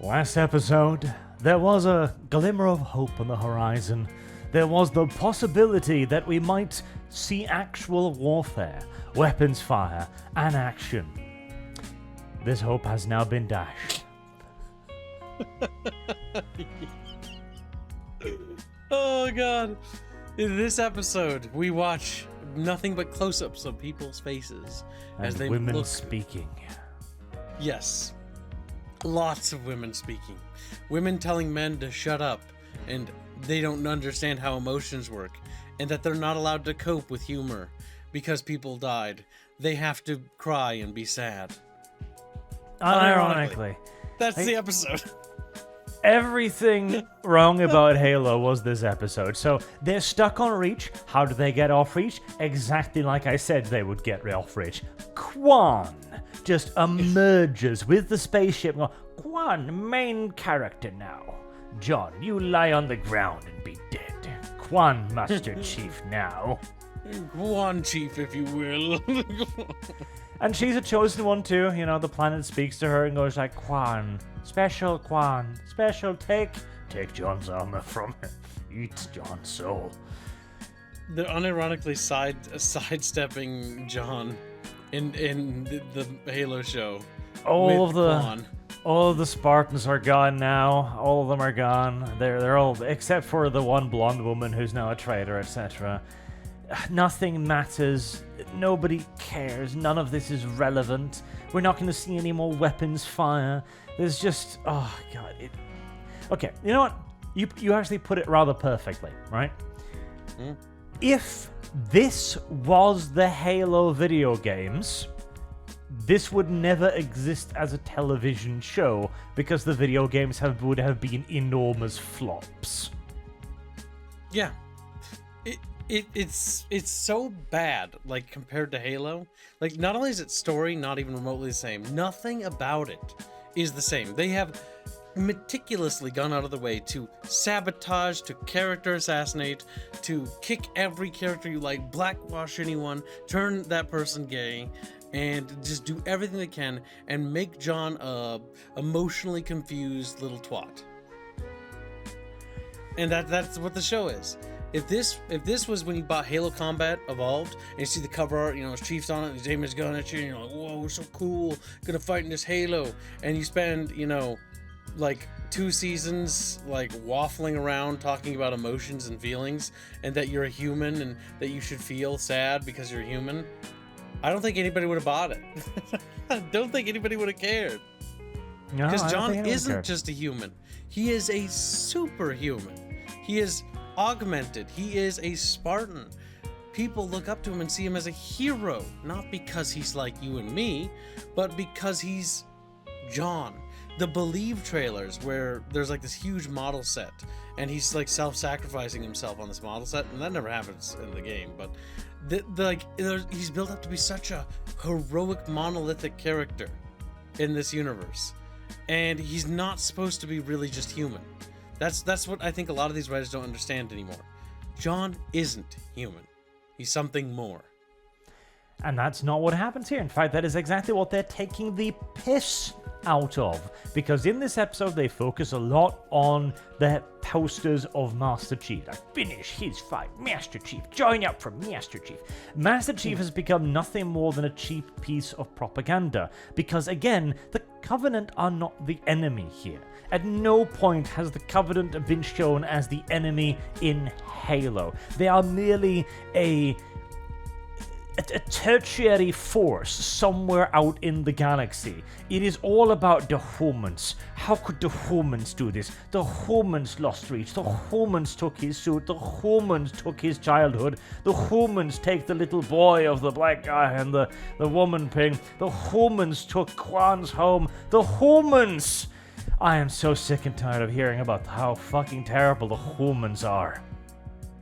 Last episode, there was a glimmer of hope on the horizon. There was the possibility that we might see actual warfare, weapons fire, and action. This hope has now been dashed. Oh god. In this episode, we watch nothing but close-ups of people's faces as And they women look. speaking. Yes. Lots of women speaking. Women telling men to shut up, and they don't understand how emotions work, and that they're not allowed to cope with humor because people died. They have to cry and be sad. Unironically. That's the episode. Everything wrong about Halo was this episode. So they're stuck on Reach. How do they get off Reach? Exactly like I said they would get off Reach. Quan just emerges with the spaceship. Quan, main character now. John, you lie on the ground and be dead. Quan, Master Chief now. One chief, if you will. And she's a chosen one too. You know, the planet speaks to her and goes like, Quan, special, take John's armor from him. Eat John's soul. They're unironically sidestepping John in the Halo show. All Quan. of the Spartans are gone now. All of them are gone. They're all, except for the one blonde woman who's now a traitor, etc. Nothing matters. Nobody cares. None of this is relevant. We're not going to see any more weapons fire. There's just, oh god. Okay, you know what? You actually put it rather perfectly, right? If this was the Halo video games, this would never exist as a television show because the video games would have been enormous flops. Yeah. It's so bad, like, compared to Halo. Like, not only is its story not even remotely the same, nothing about it is the same. They have meticulously gone out of the way to sabotage, to character assassinate, to kick every character you like, blackwash anyone, turn that person gay, and just do everything they can and make John a emotionally confused little twat. And that's what the show is. If this was when you bought Halo Combat Evolved and you see the cover art, you know, his Chief's on it, he's aiming his gun at you, and you're like, whoa, we're so cool, gonna fight in this Halo, and you spend, you know, like 2 seasons like waffling around talking about emotions and feelings and that you're a human and that you should feel sad because you're human, I don't think anybody would have bought it. I don't think anybody would have cared. No, Because I don't John think anyone isn't cared. just a human. He is a superhuman. He is augmented. He is a Spartan. People look up to him and see him as a hero, not because he's like you and me, but because he's John. The Believe trailers, where there's like this huge model set and he's like self-sacrificing himself on this model set, and that never happens in the game, but he's built up to be such a heroic, monolithic character in this universe, and he's not supposed to be really just human. That's what I think a lot of these writers don't understand anymore. John isn't human. He's something more. And that's not what happens here. In fact, that is exactly what they're taking the piss out of. Because in this episode, they focus a lot on the posters of Master Chief. Like, finish his fight, Master Chief. Join up for Master Chief. Master Chief has become nothing more than a cheap piece of propaganda. Because again, the Covenant are not the enemy here. At no point has the Covenant been shown as the enemy in Halo. They are merely a tertiary force somewhere out in the galaxy. It is all about the HOOMANS. How could the HOOMANS do this? The HOOMANS lost Reach. The HOOMANS took his suit. The HOOMANS took his childhood. The HOOMANS take the little boy of the black guy and the woman pig. The HOOMANS took Quan's home. The HOOMANS! I am so sick and tired of hearing about how fucking terrible the HOOMANS are.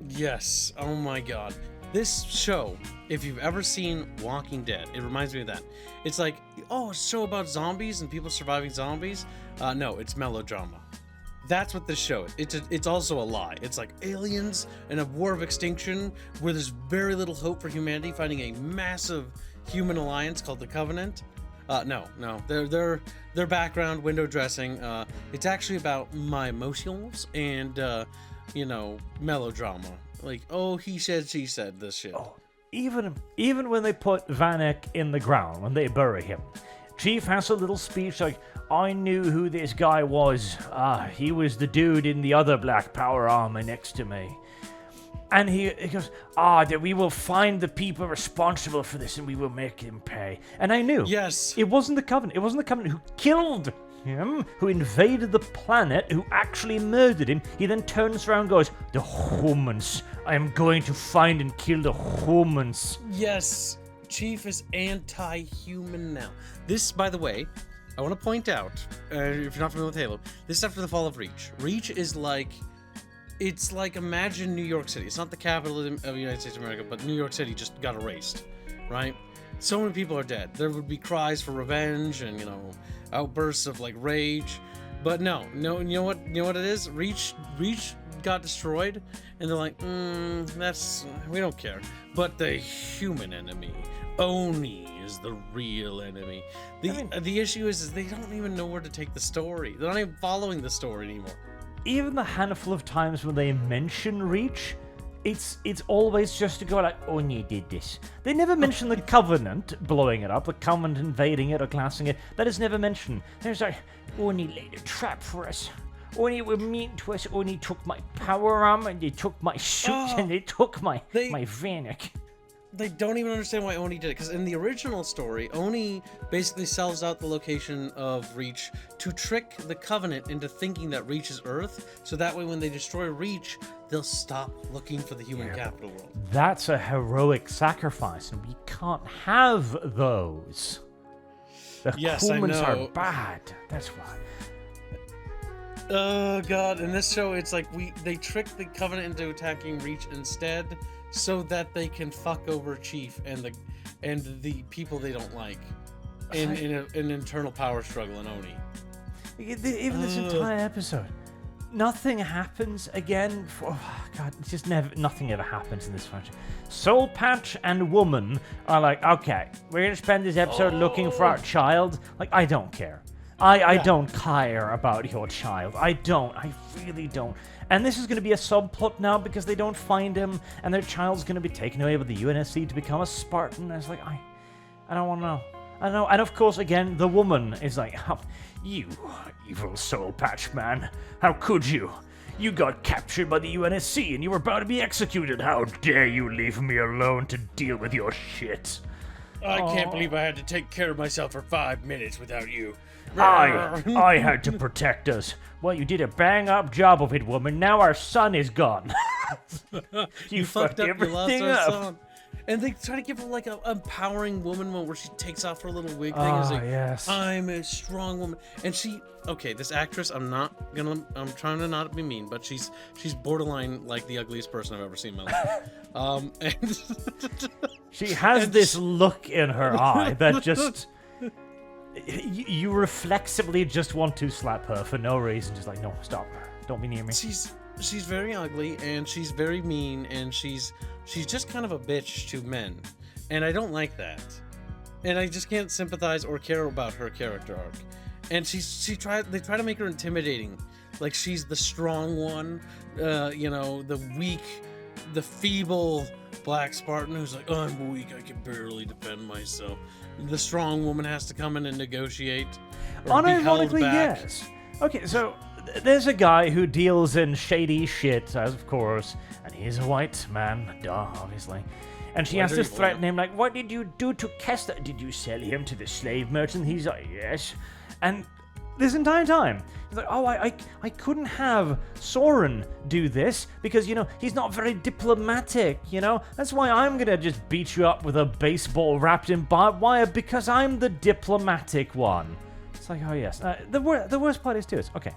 Yes. Oh my god. This show, if you've ever seen Walking Dead, it reminds me of that. It's like, oh, it's a show about zombies and people surviving zombies. No, it's melodrama. That's what this show is. It's also a lie. It's like aliens and a war of extinction where there's very little hope for humanity, finding a massive human alliance called the Covenant. No. Their background, window dressing. It's actually about my emotions and melodrama. Like, oh, he said, she said, this shit. Oh, even when they put Vanek in the ground, when they bury him, Chief has a little speech like, I knew who this guy was. He was the dude in the other Black Power armor next to me. And he goes, that we will find the people responsible for this and we will make him pay. And I knew. Yes. It wasn't the Covenant. It wasn't the Covenant who killed him, who invaded the planet, who actually murdered him. He then turns around and goes, the HOOMANS. I am going to find and kill the HOOMANS. Yes. Chief is anti-human now. This, by the way, I want to point out, if you're not familiar with Halo, this is after the fall of Reach. Reach is like, it's like, imagine New York City. It's not the capital of the United States of America, but New York City just got erased, right? So many people are dead. There would be cries for revenge and, outbursts of like rage. But no, you know what it is? Reach got destroyed, and they're like, we don't care. But the human enemy, Oni, is the real enemy. The issue is they don't even know where to take the story. They're not even following the story anymore. Even the handful of times when they mention Reach, it's always just to go like, Oni did this. They never mention the Covenant blowing it up, the Covenant invading it or glassing it. That is never mentioned. There's like, Oni laid a trap for us. Oni were mean to us. Oni took my power armor, and they took my suit, and they took my Vanek. They don't even understand why Oni did it, because in the original story, Oni basically sells out the location of Reach to trick the Covenant into thinking that Reach is Earth, so that way when they destroy Reach, they'll stop looking for the human capital world. That's a heroic sacrifice, and we can't have those. The HOOMANS are bad. That's why. Oh god, in this show, it's like they trick the Covenant into attacking Reach instead, so that they can fuck over Chief and the people they don't like in an internal power struggle in Oni. Even this entire episode, nothing happens again. It's just nothing ever happens in this franchise. Soul Patch and Woman are like, okay, we're gonna spend this episode looking for our child. Like, I don't care. I don't care about your child. I really don't. And this is going to be a subplot now because they don't find him, and their child's going to be taken away by the UNSC to become a Spartan. And it's like, I don't want to know. I don't know. And of course, again, the woman is like, you evil Soul Patch man. How could you? You got captured by the UNSC and you were about to be executed. How dare you leave me alone to deal with your shit? I can't believe I had to take care of myself for 5 minutes without you. I had to protect us. Well, you did a bang-up job of it, woman. Now our son is gone. you fucked up. You lost our son. And they try to give her like an empowering woman moment where she takes off her little wig thing. Oh, like, yes. I'm a strong woman. And this actress, I'm trying to not be mean, but she's borderline like the ugliest person I've ever seen in my life. She has this look in her eye that just... You reflexively just want to slap her for no reason. Just like, no, stop. Don't be near me. She's very ugly, and she's very mean, and she's just kind of a bitch to men. And I don't like that. And I just can't sympathize or care about her character arc. And they try to make her intimidating. Like she's the strong one, the weak, the feeble Black Spartan who's like, oh, I'm weak, I can barely defend myself. The strong woman has to come in and negotiate. Unironically, yes. Okay, so there's a guy who deals in shady shit, as of course, and he's a white man, obviously. And she has to threaten him, like, what did you do to Kester? Did you sell him to the slave merchant? He's like, yes. And this entire time, he's like, oh, I couldn't have Soren do this because, he's not very diplomatic, That's why I'm going to just beat you up with a baseball wrapped in barbed wire because I'm the diplomatic one. It's like, oh, yes. The worst part is, too, okay.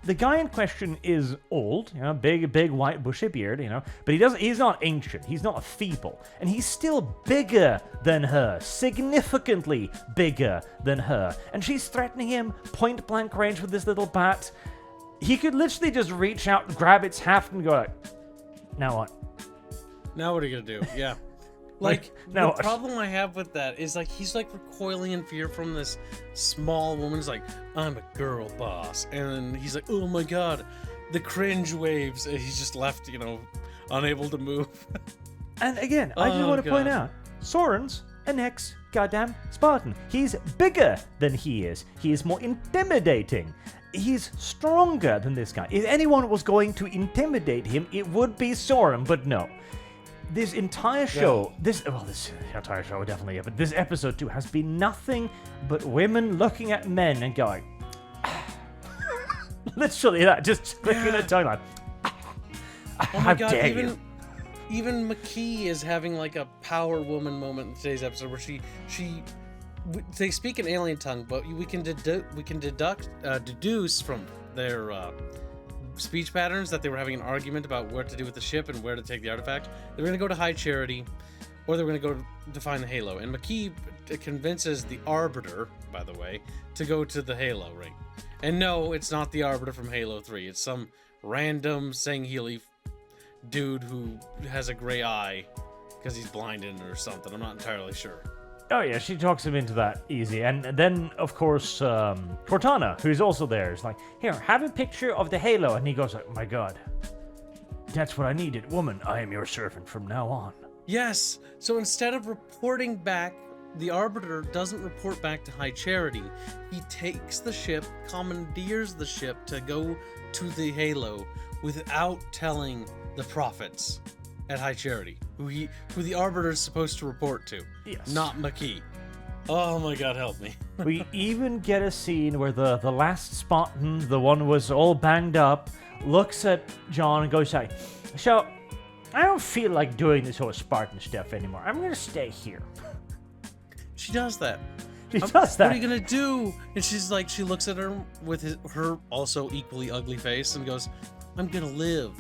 The guy in question is old, big white bushy beard, but he's not ancient, he's not feeble, and he's still bigger than her, significantly bigger than her, and she's threatening him point blank range with this little bat. He could literally just reach out, grab its haft, and go like, now what? Now what are you gonna do? Yeah. Like, now the problem I have with that is, like, he's, like, recoiling in fear from this small woman. He's like, I'm a girl boss. And then he's like, oh my god, the cringe waves. And he's just left, unable to move. And again, I just want to point out, Soren's an ex-goddamn Spartan. He's bigger than he is. He is more intimidating. He's stronger than this guy. If anyone was going to intimidate him, it would be Soren, but no. This entire show, this entire show definitely, but this episode too has been nothing but women looking at men and going, literally that, just clicking the tongue like, oh my god, even McKee is having like a power woman moment in today's episode where they speak an alien tongue, but we can deduce from their speech patterns that they were having an argument about what to do with the ship and where to take the artifact. They're going to go to High Charity, or they're going to go to find the Halo. And McKee convinces the Arbiter, by the way, to go to the Halo ring. And no, it's not the Arbiter from Halo 3. It's some random Sangheili dude who has a gray eye because he's blinded or something. I'm not entirely sure. Oh yeah, she talks him into that easy. And then, of course, Cortana, who's also there, is like, here, have a picture of the Halo. And he goes like, my god, that's what I needed. Woman, I am your servant from now on. Yes, so instead of reporting back, the Arbiter doesn't report back to High Charity. He takes the ship, commandeers the ship to go to the Halo without telling the prophets at High Charity, who the Arbiter is supposed to report to. Yes. Not McKee. Oh my god, help me. We even get a scene where the last Spartan, the one who was all banged up, looks at John and goes like, so, I don't feel like doing this whole Spartan stuff anymore. I'm gonna stay here. She does that. She does that. What are you gonna do? And she's like, she looks at her with her also equally ugly face and goes, I'm gonna live.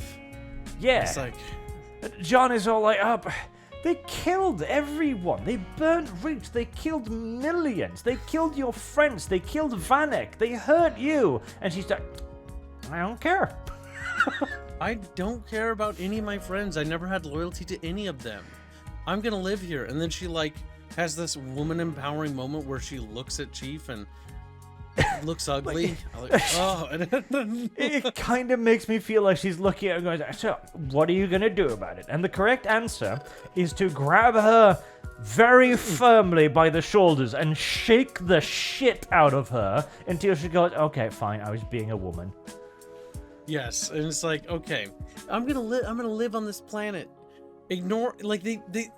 Yeah. It's like, John is all like, oh, they killed everyone. They burned Reach. They killed millions. They killed your friends. They killed Vanek. They hurt you. And she's like, I don't care. I don't care about any of my friends. I never had loyalty to any of them. I'm gonna live here. And then she like has this woman empowering moment where she looks at Chief and looks ugly. It kind of makes me feel like she's looking at her and going, so, what are you going to do about it? And the correct answer is to grab her very firmly by the shoulders and shake the shit out of her until she goes, okay, fine, I was being a woman. Yes, and it's like, okay, I'm gonna live on this planet. Ignore, like, this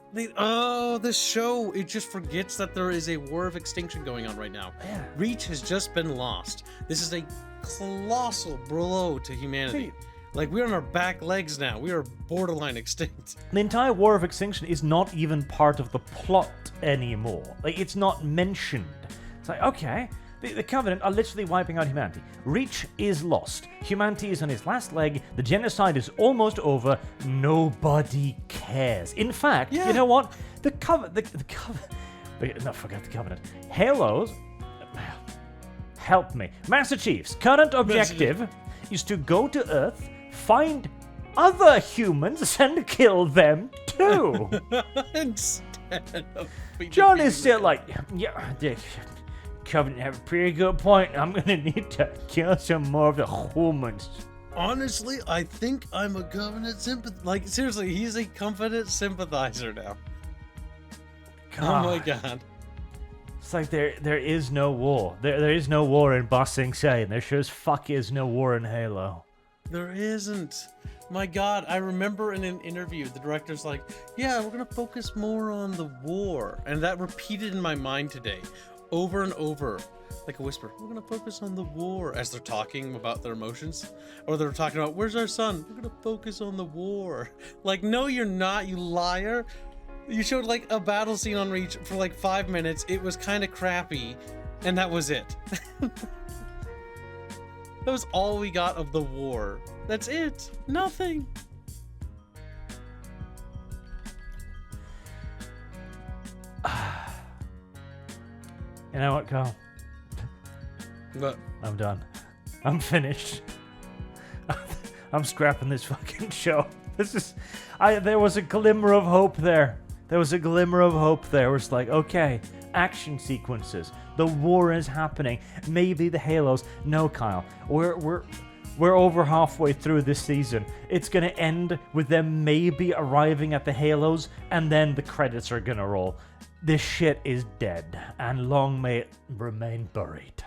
show, it just forgets that there is a war of extinction going on right now. Yeah. Reach has just been lost. This is a colossal blow to humanity. Like, we're on our back legs now. We are borderline extinct. The entire War of Extinction is not even part of the plot anymore. Like, it's not mentioned. It's like, okay, the Covenant are literally wiping out humanity. Reach is lost. Humanity is on its last leg. The genocide is almost over. Nobody cares. In fact, you know what? Forget the Covenant. Halos, help me. Master Chief's current objective is to go to Earth, find other humans, and kill them too. Instead of John is still like, yeah, Covenant have a pretty good point. I'm gonna need to kill some more of the HOOMANS. Honestly, I think I'm a Covenant sympath. Like, seriously, he's a Covenant sympathizer now. God. Oh my god. It's like there is no war. There is no war in Ba Sing Se, and there sure as fuck is no war in Halo. There isn't. My god, I remember in an interview, the director's like, yeah, we're gonna focus more on the war. And that repeated in my mind today. Over and over, like a whisper, we're gonna focus on the war, as they're talking about their emotions, or they're talking about, where's our son? We're gonna focus on the war. Like, no, you're not, you liar. You showed like a battle scene on Reach for like 5 minutes. It was kind of crappy, and that was it. That was all we got of the war. That's it. Nothing. You know what, Carl? But I'm done. I'm finished. I'm scrapping this fucking show. There was a glimmer of hope there. There was a glimmer of hope there. It was like, okay, action sequences. The war is happening. Maybe the Halos. No, Kyle. We're over halfway through this season. It's gonna end with them maybe arriving at the Halos, and then the credits are gonna roll. This shit is dead, and long may it remain buried.